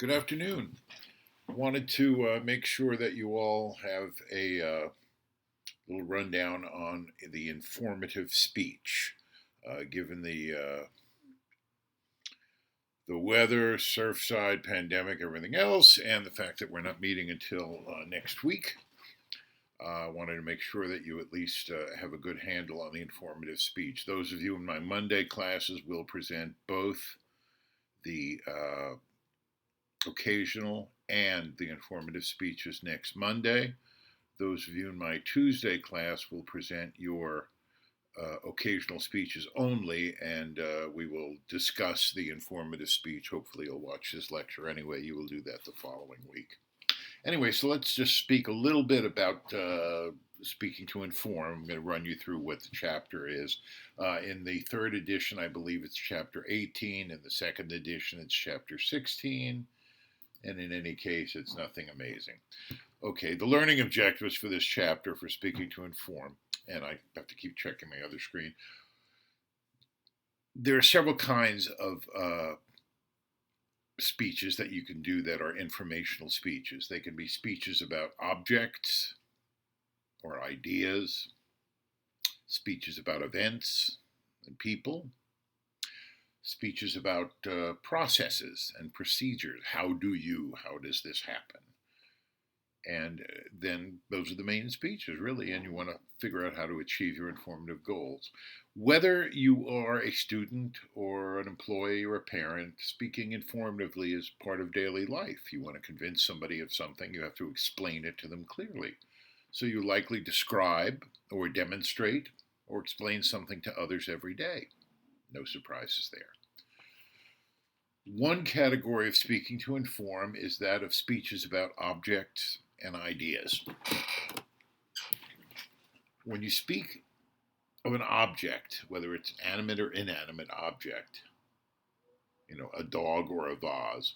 Good afternoon. Wanted to make sure that you all have a little rundown on the informative speech. Given the weather, Surfside, pandemic, everything else, and the fact that we're not meeting until next week, I wanted to make sure that you at least have a good handle on the informative speech. Those of you in my Monday classes will present both the occasional and the informative speeches next Monday. Those of you in my Tuesday class will present your occasional speeches only, and we will discuss the informative speech. Hopefully you'll watch this lecture anyway. You will do that the following week. Anyway, so let's just speak a little bit about speaking to inform. I'm going to run you through what the chapter is. In the third edition, I believe it's chapter 18. In the second edition, it's chapter 16. And in any case, it's nothing amazing. Okay, the learning objectives for this chapter for speaking to inform, and I have to keep checking my other screen. There are several kinds of speeches that you can do that are informational speeches. They can be speeches about objects or ideas, speeches about events and people, speeches about processes and procedures. How does this happen? And then those are the main speeches, really, and you want to figure out how to achieve your informative goals. Whether you are a student or an employee or a parent, speaking informatively is part of daily life. You want to convince somebody of something, you have to explain it to them clearly. So you likely describe or demonstrate or explain something to others every day. No surprises there. One category of speaking to inform is that of speeches about objects and ideas. When you speak of an object, whether it's an animate or inanimate object, a dog or a vase,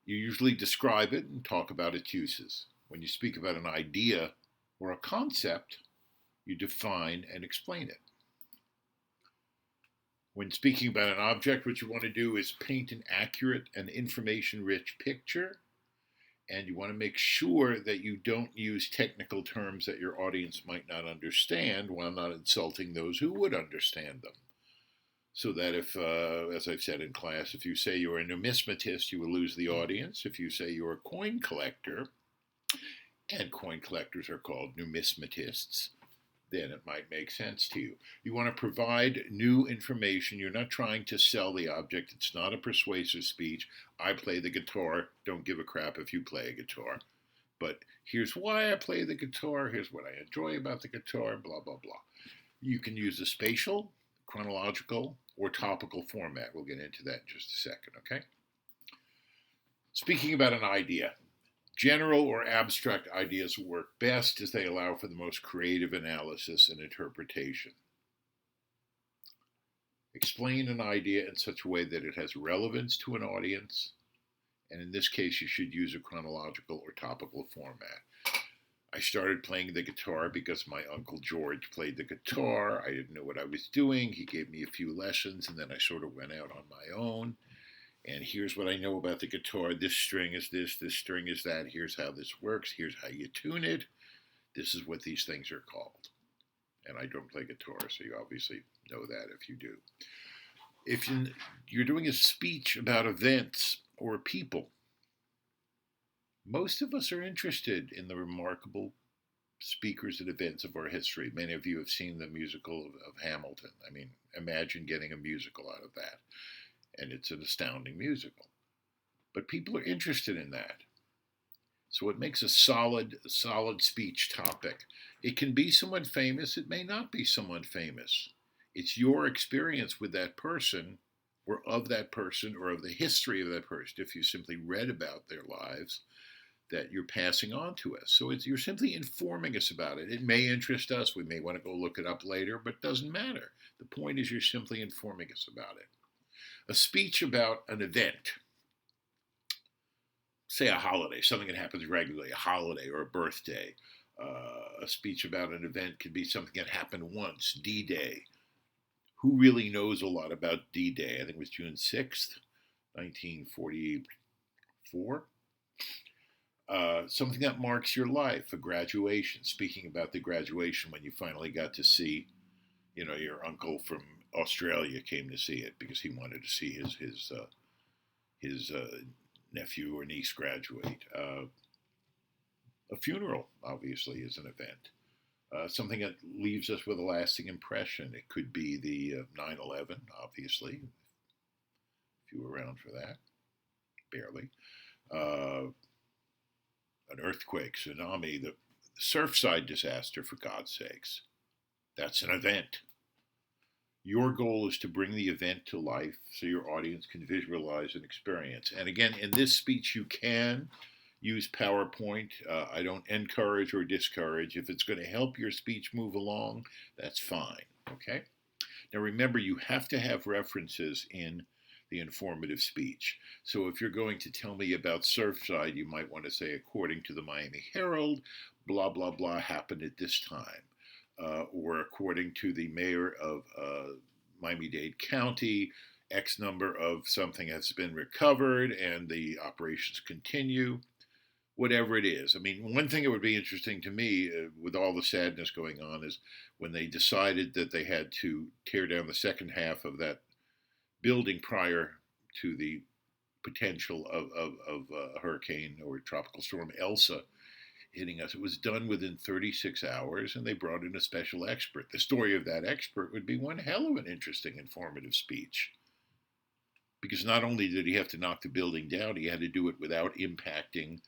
you usually describe it and talk about its uses. When you speak about an idea or a concept, you define and explain it. When speaking about an object, what you want to do is paint an accurate and information-rich picture, and you want to make sure that you don't use technical terms that your audience might not understand while not insulting those who would understand them. So that if, as I've said in class, if you say you're a numismatist, you will lose the audience. If you say you're a coin collector, and coin collectors are called numismatists, then it might make sense to you. You want to provide new information. You're not trying to sell the object. It's not a persuasive speech. I play the guitar. Don't give a crap if you play a guitar. But here's why I play the guitar. Here's what I enjoy about the guitar, blah, blah, blah. You can use a spatial, chronological, or topical format. We'll get into that in just a second, okay? Speaking about an idea. General or abstract ideas work best as they allow for the most creative analysis and interpretation. Explain an idea in such a way that it has relevance to an audience, and in this case, you should use a chronological or topical format. I started playing the guitar because my Uncle George played the guitar. I didn't know what I was doing. He gave me a few lessons, and then I sort of went out on my own. And here's what I know about the guitar. This string is this string is that. Here's how this works. Here's how you tune it. This is what these things are called. And I don't play guitar, so you obviously know that if you do. If you're doing a speech about events or people, most of us are interested in the remarkable speakers and events of our history. Many of you have seen the musical of Hamilton. I mean, imagine getting a musical out of that. And it's an astounding musical. But people are interested in that. So it makes a solid speech topic. It can be someone famous. It may not be someone famous. It's your experience with that person or of that person or of the history of that person, if you simply read about their lives, that you're passing on to us. So you're simply informing us about it. It may interest us. We may want to go look it up later, but it doesn't matter. The point is you're simply informing us about it. A speech about an event, say a holiday, something that happens regularly, a holiday or a birthday. A speech about an event could be something that happened once, D-Day. Who really knows a lot about D-Day? I think it was June 6th, 1945, 4, something that marks your life, a graduation. Speaking about the graduation, when you finally got to see, your uncle from Australia came to see it because he wanted to see his nephew or niece graduate. A funeral, obviously, is an event. Something that leaves us with a lasting impression. It could be the 9/11, obviously, if you were around for that, barely. An earthquake, tsunami, the Surfside disaster, for God's sakes. That's an event. Your goal is to bring the event to life so your audience can visualize and experience. And again, in this speech, you can use PowerPoint. I don't encourage or discourage. If it's going to help your speech move along, that's fine. Okay? Now remember, you have to have references in the informative speech. So if you're going to tell me about Surfside, you might want to say, according to the Miami Herald, blah, blah, blah happened at this time. Or according to the mayor of Miami-Dade County, X number of something has been recovered and the operations continue. Whatever it is. I mean, one thing that would be interesting to me, with all the sadness going on, is when they decided that they had to tear down the second half of that building prior to the potential of a hurricane or tropical storm Elsa hitting us. It was done within 36 hours, and they brought in a special expert. The story of that expert would be one hell of an interesting, informative speech. Because not only did he have to knock the building down, he had to do it without impacting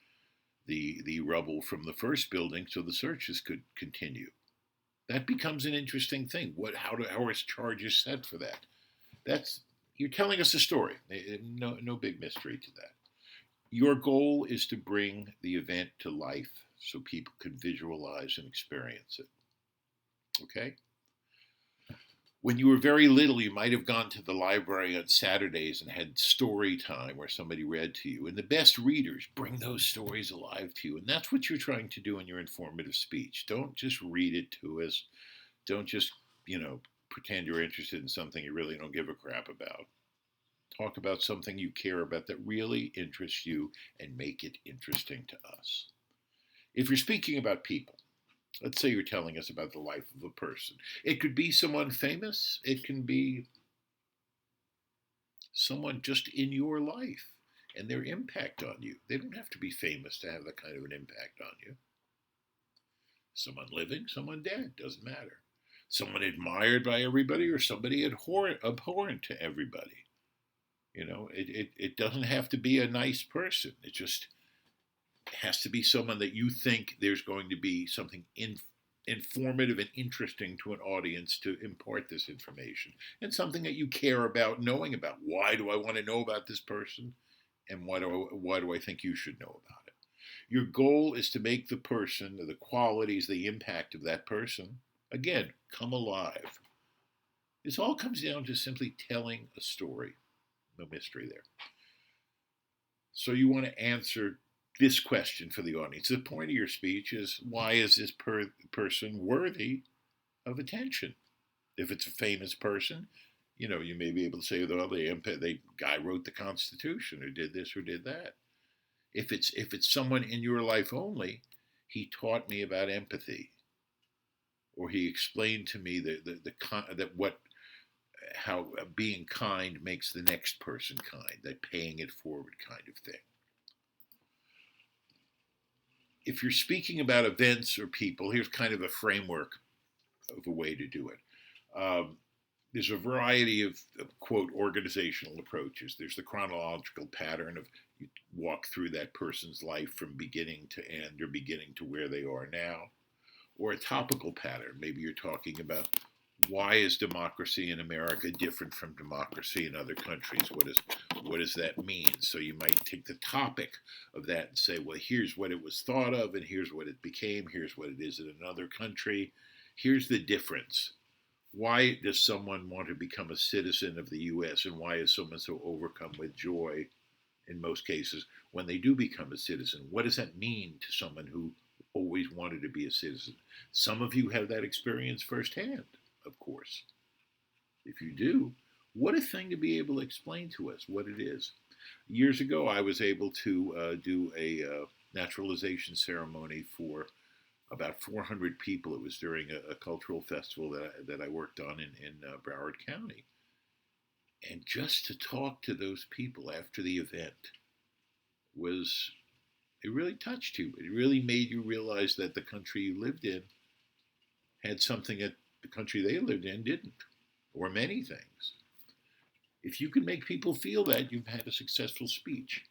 the rubble from the first building so the searches could continue. That becomes an interesting thing. How are charges set for that? You're telling us a story. No big mystery to that. Your goal is to bring the event to life so people can visualize and experience it. Okay? When you were very little, you might have gone to the library on Saturdays and had story time where somebody read to you. And the best readers bring those stories alive to you. And that's what you're trying to do in your informative speech. Don't just read it to us. Don't just, pretend you're interested in something you really don't give a crap about. Talk about something you care about that really interests you and make it interesting to us. If you're speaking about people, let's say you're telling us about the life of a person. It could be someone famous. It can be someone just in your life and their impact on you. They don't have to be famous to have that kind of an impact on you. Someone living, someone dead, doesn't matter. Someone admired by everybody or somebody abhorrent to everybody. It doesn't have to be a nice person. It just has to be someone that you think there's going to be something informative and interesting to an audience to impart this information, and something that you care about knowing about. Why do I want to know about this person, and why do I think you should know about it? Your goal is to make the person, the qualities, the impact of that person, again, come alive. This all comes down to simply telling a story. No mystery there. So you want to answer this question for the audience. The point of your speech is, why is this person worthy of attention? If it's a famous person, you may be able to say, well, the guy wrote the Constitution or did this or did that. If it's someone in your life only, he taught me about empathy, or he explained to me how being kind makes the next person kind, that paying it forward kind of thing. If you're speaking about events or people, here's kind of a framework of a way to do it. There's a variety of, quote, organizational approaches. There's the chronological pattern of you walk through that person's life from beginning to end or beginning to where they are now. Or a topical pattern. Maybe you're talking about, why is democracy in America different from democracy in other countries? What does that mean? So you might take the topic of that and say, well, here's what it was thought of, and here's what it became, here's what it is in another country. Here's the difference. Why does someone want to become a citizen of the U.S., and why is someone so overcome with joy, in most cases, when they do become a citizen? What does that mean to someone who always wanted to be a citizen? Some of you have that experience firsthand. Of course. If you do, what a thing to be able to explain to us what it is. Years ago, I was able to do a naturalization ceremony for about 400 people. It was during a cultural festival that I worked on in Broward County. And just to talk to those people after the event was, it really touched you. It really made you realize that the country you lived in had something that the country they lived in didn't, or many things. If you can make people feel that, you've had a successful speech.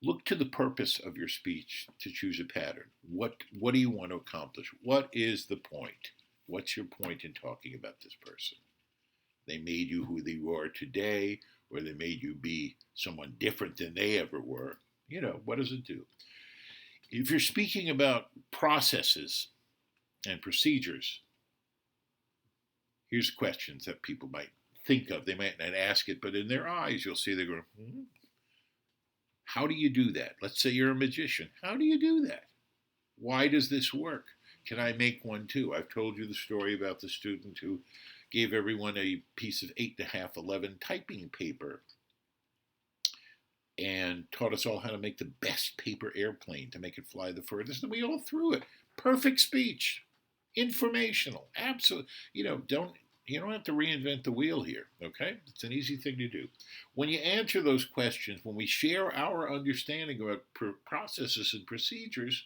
Look to the purpose of your speech to choose a pattern. What do you want to accomplish? What is the point? What's your point in talking about this person? They made you who you are today, or they made you be someone different than they ever were. You know, what does it do? If you're speaking about processes and procedures, here's questions that people might think of. They might not ask it, but in their eyes, you'll see they're going, how do you do that? Let's say you're a magician. How do you do that? Why does this work? Can I make one too? I've told you the story about the student who gave everyone a piece of 8.5, 11 typing paper and taught us all how to make the best paper airplane to make it fly the furthest, and we all threw it. Perfect speech, informational, absolute. You don't have to reinvent the wheel here, okay? It's an easy thing to do. When you answer those questions, when we share our understanding about processes and procedures,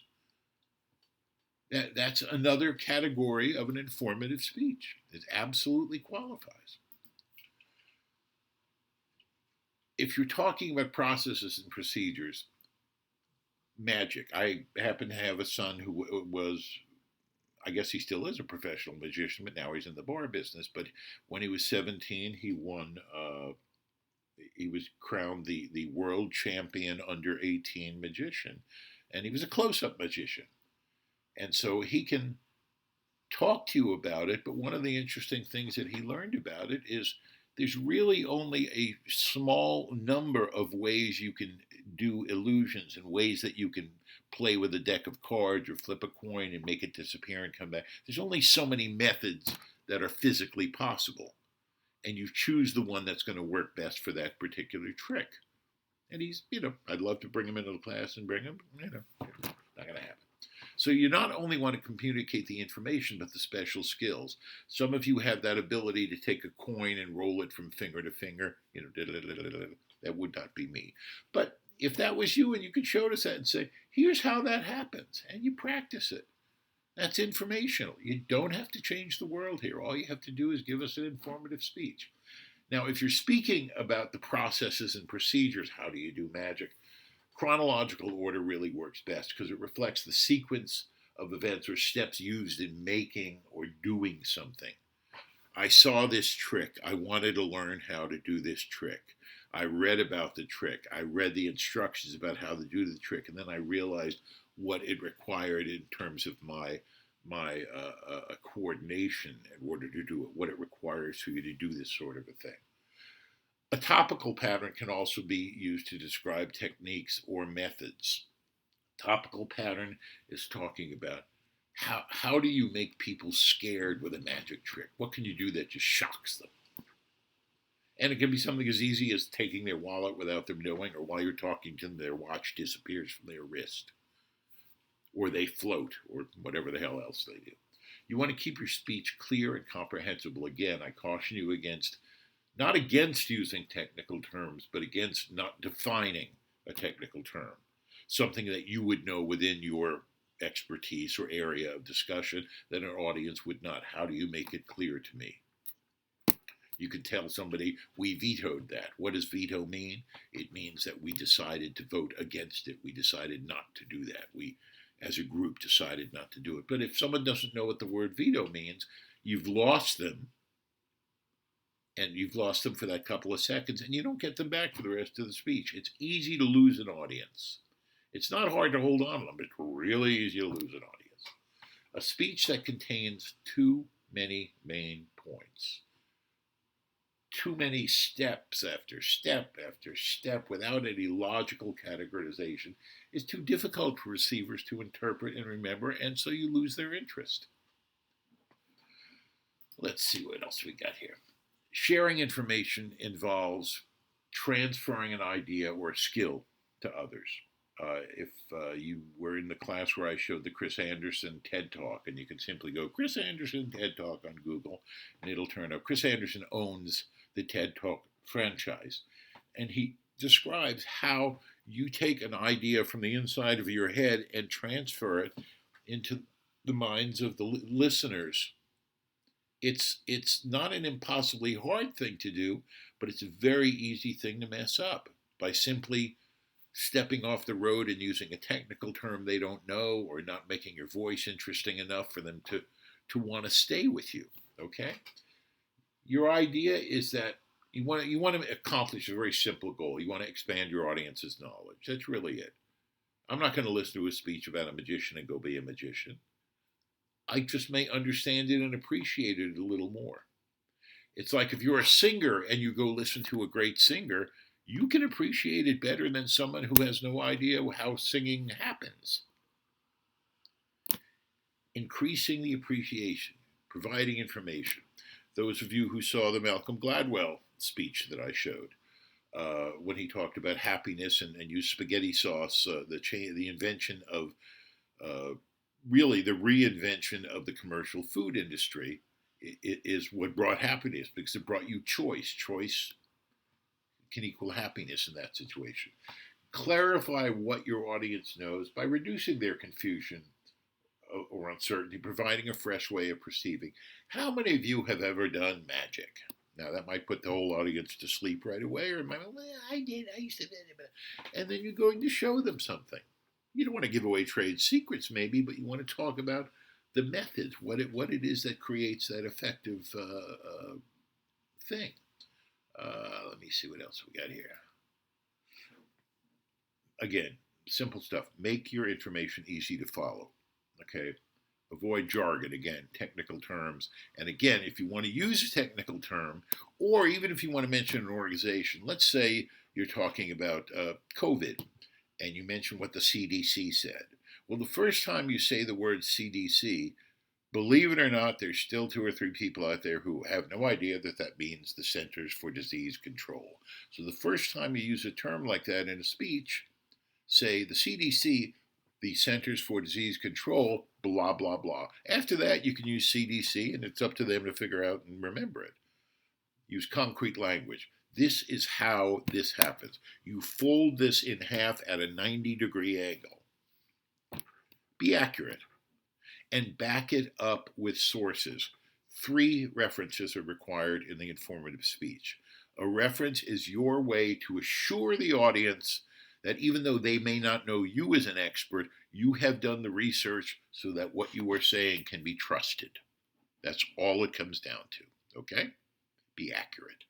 that's another category of an informative speech. It absolutely qualifies. If you're talking about processes and procedures, magic. I happen to have a son who was, I guess he still is a professional magician, but now he's in the bar business. But when he was 17, he won, he was crowned the world champion under 18 magician. And he was a close-up magician. And so he can talk to you about it, but one of the interesting things that he learned about it is there's really only a small number of ways you can do illusions and ways that you can play with a deck of cards or flip a coin and make it disappear and come back. There's only so many methods that are physically possible. And you choose the one that's going to work best for that particular trick. And he's, I'd love to bring him into the class and bring him, not going to happen. So you not only want to communicate the information, but the special skills. Some of you have that ability to take a coin and roll it from finger to finger. That would not be me. But if that was you and you could show us that and say, here's how that happens, and you practice it. That's informational. You don't have to change the world here. All you have to do is give us an informative speech. Now, if you're speaking about the processes and procedures, how do you do magic? Chronological order really works best because it reflects the sequence of events or steps used in making or doing something. I saw this trick. I wanted to learn how to do this trick. I read about the trick. I read the instructions about how to do the trick, and then I realized what it required in terms of my coordination in order to do it, what it requires for you to do this sort of a thing. A topical pattern can also be used to describe techniques or methods. Topical pattern is talking about how do you make people scared with a magic trick? What can you do that just shocks them? And it can be something as easy as taking their wallet without them knowing, or while you're talking to them, their watch disappears from their wrist, or they float, or whatever the hell else they do. You want to keep your speech clear and comprehensible. Again, I caution you not against using technical terms, but against not defining a technical term, something that you would know within your expertise or area of discussion that an audience would not. How do you make it clear to me? You can tell somebody, we vetoed that. What does veto mean? It means that we decided to vote against it. We decided not to do that. We, as a group, decided not to do it. But if someone doesn't know what the word veto means, you've lost them. And you've lost them for that couple of seconds, and you don't get them back for the rest of the speech. It's easy to lose an audience. It's not hard to hold on to them. It's really easy to lose an audience. A speech that contains too many main points, too many steps after step after step without any logical categorization is too difficult for receivers to interpret and remember, and so you lose their interest. Let's see what else we got here. Sharing information involves transferring an idea or a skill to others. If you were in the class where I showed the Chris Anderson TED Talk, and you can simply go Chris Anderson TED Talk on Google, and it'll turn up. Chris Anderson owns the TED Talk franchise, and he describes how you take an idea from the inside of your head and transfer it into the minds of the listeners. It's not an impossibly hard thing to do, but it's a very easy thing to mess up by simply stepping off the road and using a technical term they don't know, or not making your voice interesting enough for them to want to stay with you. Okay? Your idea is that you want to accomplish a very simple goal. You want to expand your audience's knowledge. That's really it. I'm not going to listen to a speech about a magician and go be a magician. I just may understand it and appreciate it a little more. It's like if you're a singer and you go listen to a great singer, you can appreciate it better than someone who has no idea how singing happens. Increasing the appreciation, providing information. Those of you who saw the Malcolm Gladwell speech that I showed, when he talked about happiness and used spaghetti sauce, the invention of, really the reinvention of the commercial food industry is what brought happiness, because it brought you choice. Choice can equal happiness in that situation. Clarify what your audience knows by reducing their confusion or uncertainty, providing a fresh way of perceiving. How many of you have ever done magic? Now, that might put the whole audience to sleep right away, or might, well, I did, I used to, and then you're going to show them something. You don't want to give away trade secrets, maybe, but you want to talk about the methods, what it is that creates that effective thing. Let me see what else we got here. Again, simple stuff. Make your information easy to follow. Okay? Avoid jargon, again, technical terms. And again, if you want to use a technical term, or even if you want to mention an organization, let's say you're talking about COVID, and you mention what the CDC said. Well, the first time you say the word CDC, believe it or not, there's still 2 or 3 people out there who have no idea that that means the Centers for Disease Control. So the first time you use a term like that in a speech, say the CDC, the Centers for Disease Control, blah, blah, blah. After that, you can use CDC, and it's up to them to figure out and remember it. Use concrete language. This is how this happens. You fold this in half at a 90-degree angle. Be accurate. And back it up with sources. 3 references are required in the informative speech. A reference is your way to assure the audience that even though they may not know you as an expert, you have done the research so that what you are saying can be trusted. That's all it comes down to, okay? Be accurate.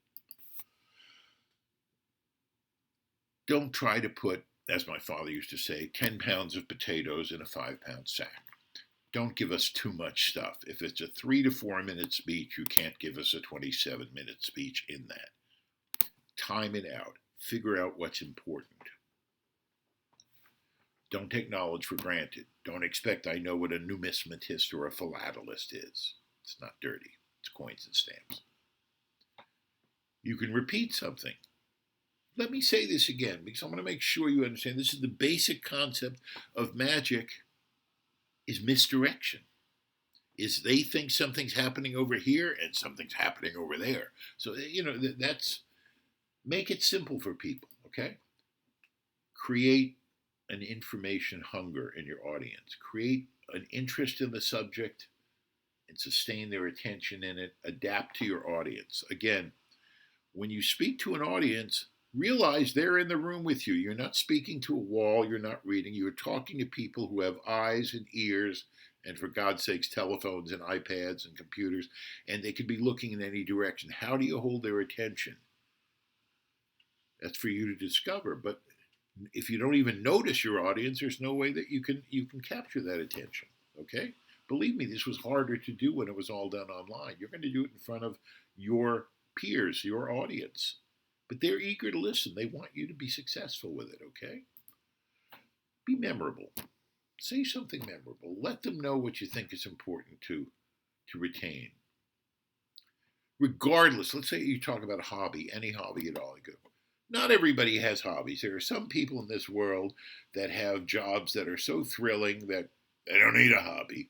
Don't try to put, as my father used to say, 10 pounds of potatoes in a 5-pound sack. Don't give us too much stuff. If it's a 3 to 4 minute speech, you can't give us a 27-minute speech in that. Time it out. Figure out what's important. Don't take knowledge for granted. Don't expect I know what a numismatist or a philatelist is. It's not dirty. It's coins and stamps. You can repeat something. Let me say this again, because I want to make sure you understand this is the basic concept of magic is misdirection. Is they think something's happening over here and something's happening over there. So, that's, make it simple for people, okay? Create an information hunger in your audience. Create an interest in the subject and sustain their attention in it. Adapt to your audience. Again, when you speak to an audience, realize they're in the room with you. You're not speaking to a wall. You're not reading. You're talking to people who have eyes and ears and, for God's sakes, telephones and iPads and computers, and they could be looking in any direction. How do you hold their attention? That's for you to discover. But if you don't even notice your audience, there's no way that you can capture that attention, okay? Believe me, this was harder to do when it was all done online. You're going to do it in front of your peers, your audience. But they're eager to listen. They want you to be successful with it, okay? Be memorable. Say something memorable. Let them know what you think is important to retain. Regardless, let's say you talk about a hobby, any hobby at all. You go, Not everybody has hobbies. There are some people in this world that have jobs that are so thrilling that they don't need a hobby.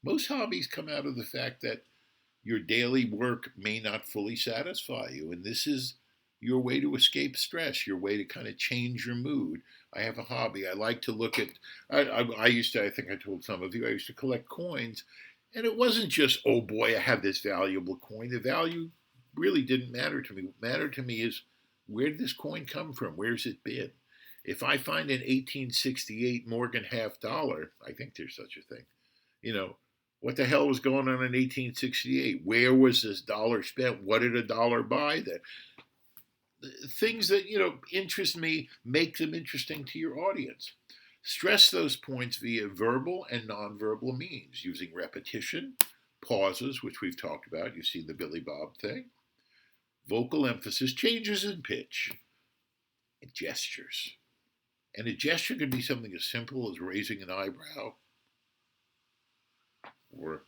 Most hobbies come out of the fact that your daily work may not fully satisfy you, and this is your way to escape stress, your way to kind of change your mood. I have a hobby. I like to look at, I used to, I think I told some of you, I used to collect coins. And it wasn't just, oh boy, I have this valuable coin. The value really didn't matter to me. What mattered to me is, where did this coin come from? Where's it been? If I find an 1868 Morgan half dollar, I think there's such a thing, you know, what the hell was going on in 1868? Where was this dollar spent? What did a dollar buy? That things that, interest me, make them interesting to your audience. Stress those points via verbal and nonverbal means, using repetition, pauses, which we've talked about. You've seen the Billy Bob thing, vocal emphasis, changes in pitch, and gestures. And a gesture can be something as simple as raising an eyebrow, or,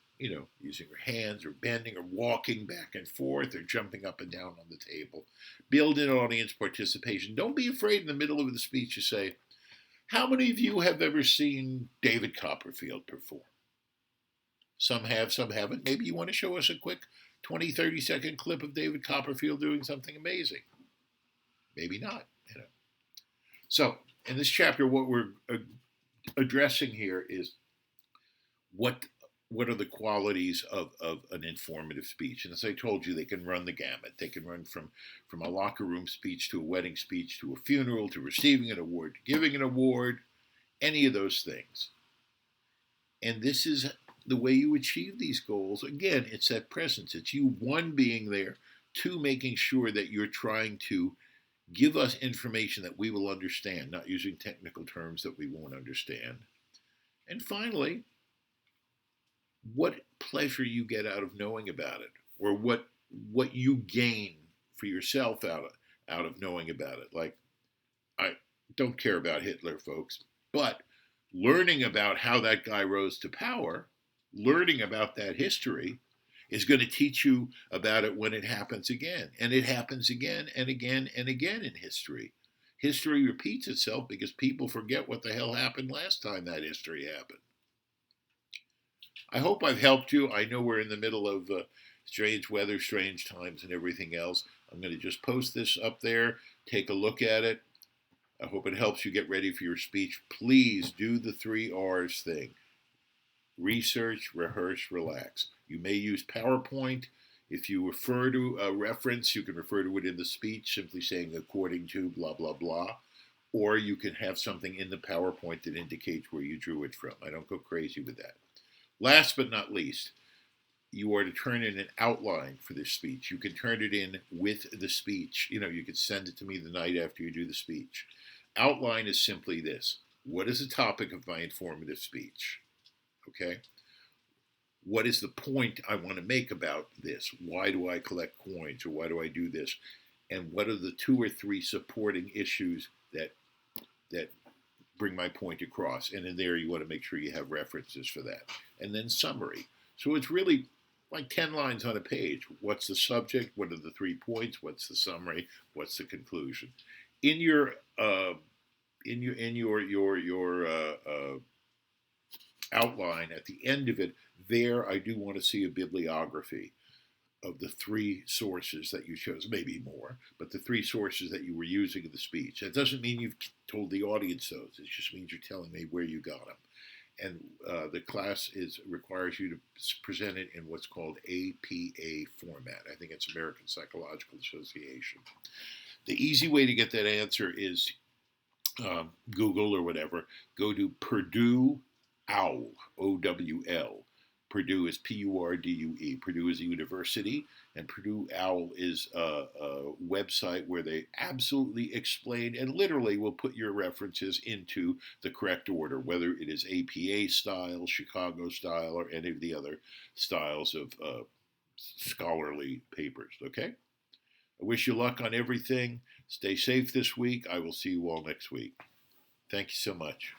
using your hands, or bending, or walking back and forth, or jumping up and down on the table. Build in audience participation. Don't be afraid in the middle of the speech to say, how many of you have ever seen David Copperfield perform? Some have, some haven't. Maybe you want to show us a quick 20, 30-second clip of David Copperfield doing something amazing. Maybe not. So, in this chapter, what we're addressing here is what are the qualities of an informative speech. And as I told you, they can run the gamut. They can run from a locker room speech to a wedding speech to a funeral to receiving an award to giving an award, any of those things. And this is the way you achieve these goals. Again, it's that presence. It's you, one, being there, two, making sure that you're trying to give us information that we will understand, not using technical terms that we won't understand. And finally, what pleasure you get out of knowing about it, or what you gain for yourself out of knowing about it. Like, I don't care about Hitler, folks, but learning about how that guy rose to power, learning about that history, is going to teach you about it when it happens again. And it happens again and again and again in history. History repeats itself because people forget what the hell happened last time that history happened. I hope I've helped you. I know we're in the middle of strange weather, strange times, and everything else. I'm going to just post this up there. Take a look at it. I hope it helps you get ready for your speech. Please do the 3 R's thing. Research, rehearse, relax. You may use PowerPoint. If you refer to a reference, you can refer to it in the speech, simply saying according to blah, blah, blah. Or you can have something in the PowerPoint that indicates where you drew it from. I don't go crazy with that. Last but not least, you are to turn in an outline for this speech. You can turn it in with the speech. You could send it to me the night after you do the speech. Outline is simply this. What is the topic of my informative speech? Okay? What is the point I want to make about this? Why do I collect coins, or why do I do this? And what are the 2 or 3 supporting issues that bring my point across? And in there, you want to make sure you have references for that. And then summary. So it's really like 10 lines on a page. What's the subject? What are the 3 points? What's the summary? What's the conclusion? In your outline, at the end of it, there I do want to see a bibliography of the 3 sources that you chose, maybe more, but the 3 sources that you were using in the speech. That doesn't mean you've told the audience those. It just means you're telling me where you got them. And the class requires you to present it in what's called APA format. I think it's American Psychological Association. The easy way to get that answer is Google or whatever. Go to Purdue OWL, O-W-L. Purdue is P-U-R-D-U-E. Purdue is a university, and Purdue OWL is a website where they absolutely explain and literally will put your references into the correct order, whether it is APA style, Chicago style, or any of the other styles of scholarly papers, okay? I wish you luck on everything. Stay safe this week. I will see you all next week. Thank you so much.